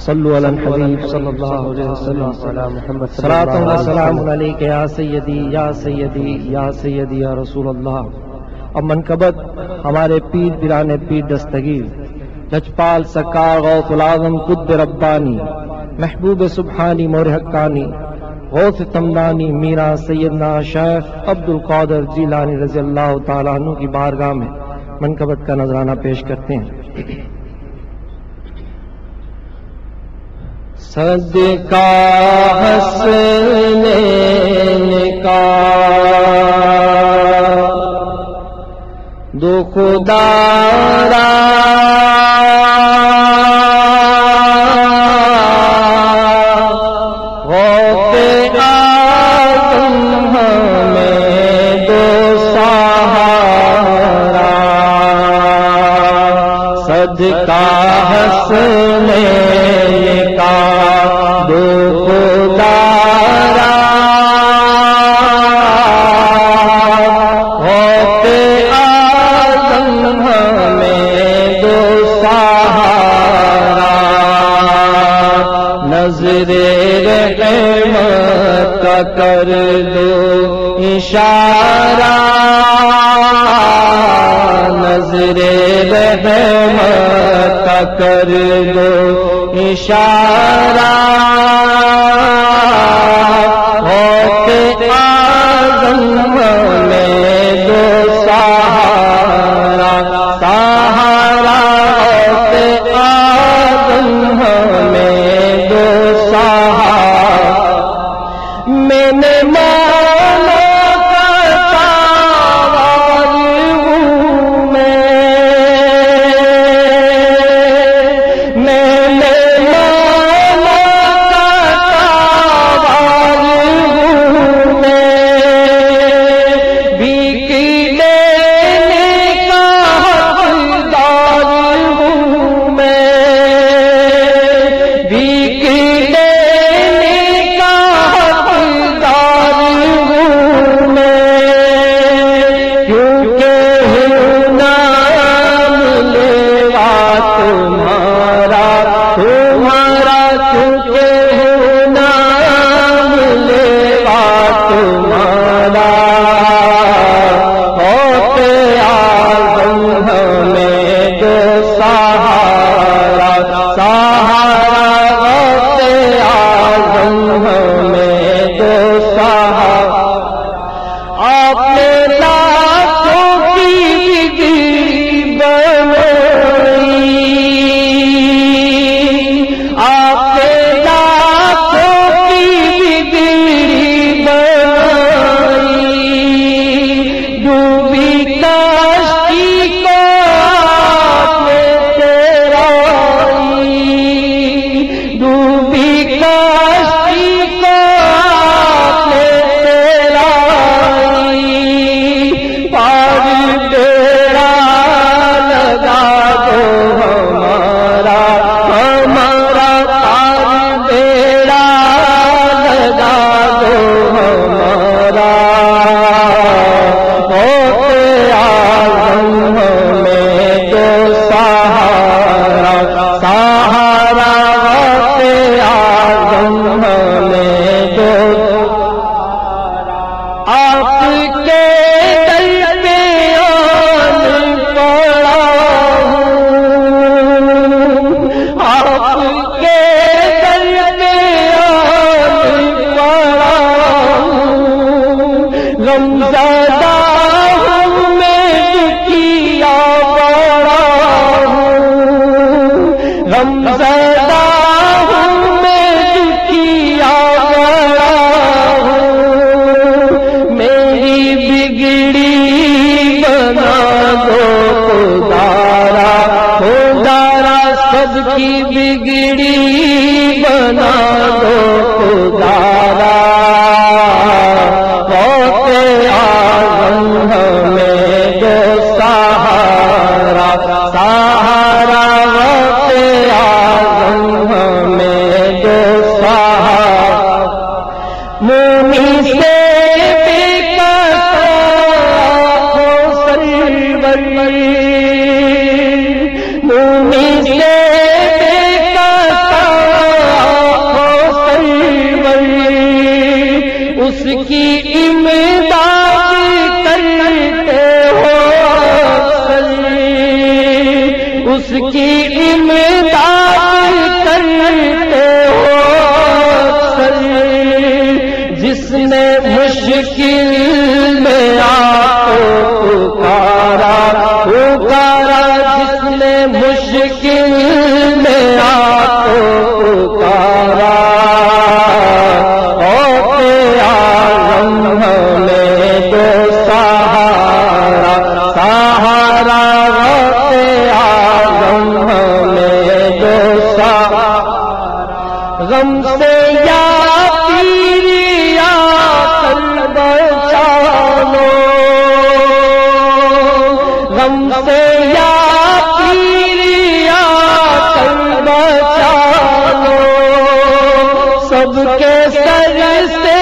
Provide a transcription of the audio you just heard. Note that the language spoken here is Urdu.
صلوا علی الحبیب صلی اللہ علیہ وسلم صلاۃ و سلام علیک یا سیدی یا سیدی یا سیدی یا رسول اللہ. اب منقبت ہمارے پیر پیران پیر دستگیر لجپال سکار غوث العظم قطب ربانی محبوب سبحانی مور حقانی غوث تمدانی میرا سیدنا شیخ عبد القادر جیلانی رضی اللہ تعالیٰ عنہ کی بارگاہ میں منقبت کا نذرانہ پیش کرتے ہیں. صدقہ حسنین کا دو خدا را غوث اعظم ہمیں دو سہارا صدقہ حسنین کا دو خدا را غوث اعظم ہمیں دو سہارا نظر رحمت کا کر دو اشارہ نظر رحمت کا کر دو اشارہ غوث اعظم ہمیں دو سہارا سہارا غوث اعظم ہمیں دو سہارا میں نے مولا کا سوال ہوں میں نے مولا کا سوال ہوں بھیک لینے کا حقدار ہوں بھیک لینے کا حقدار ہوں کیونکہ ہوں نام لیوا تمہارا کیونکہ ہوں نام لیوا تمہارا غوث اعظم ہمیں دو سہارا سہارا غوث اعظم ہمیں دو سہارا آپ نے لاکھوں کی بگڑی بنائی آپ نے لاکھوں کی بگڑی بنائی ڈوبی کشتی کو آپ نے تیرائی ڈوبی کشتی کو آپ نے تیرائی پار تیرا لگا دو ہمارا پار تیرا لگا دو ہمارا غوث اعظم ہمیں دو سہارا سہارا غوث اعظم ہمیں دو آپ کے در پہ آن پڑا ہوں آپ کے در پہ آن پڑا ہوں غمزدہ ہوں میں دکھیا پڑا ہوں غمزدہ ہوں میں دکھیا پڑا ہوں میری بگڑی بنا دو خدارا خدارا سب کی بگڑی بنا دو خدارا غوث اعظم ہمیں دو سہارا سہارا غوث اعظم ہمیں دو سہارا مومی سے بے قصا سرور مومی سے بے قصا غم سے یا پیر یا کر بچا لو، غم سے یا پیر یا کر بچا لو، سب کے سر سے